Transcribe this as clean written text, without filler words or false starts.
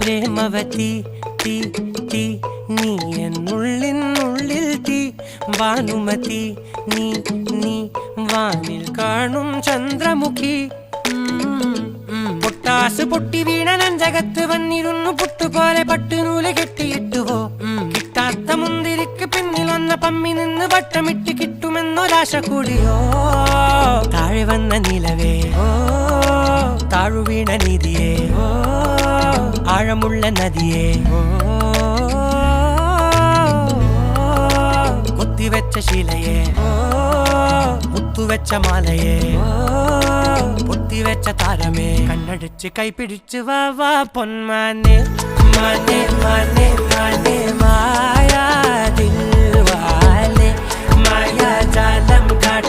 പ്രേമവതി തീ തീ നീ എന്നുള്ളിൽ തീ ഭാനുമതി നീ നീ വാനിൽ കാണും ചന്ദ്രമുഖി പൊട്ടാസ് പൊട്ടി വീണ നെഞ്ചകത്ത് വന്നിരുന്നു പുട്ടുപോലെ പട്ടുനൂല് കെട്ടിയിട്ടുവോ കിട്ടാത്ത മുന്തിരിക്ക് പിന്നിൽ വന്ന പമ്മി നിന്ന് വട്ടമിട്ട് കിട്ടുമെന്നൊരാശ കൂടിയോ താഴെ വന്ന നിലവേ താഴു വീണ നിധിയേ ആഴമുള്ള നദിയേ കൊത്തിവെച്ച ശിലയേ മുത്തുവെച്ച മാലയേ പൊത്തിവെച്ച താരമേ കണ്ണടിച്ച് കൈപിടിച്ച് വാ വാ പൊന്മാനെ മാനെ മാനെ മാനെ മായാ ദിൽവാലെ മായാ ജാലം കാട്ടി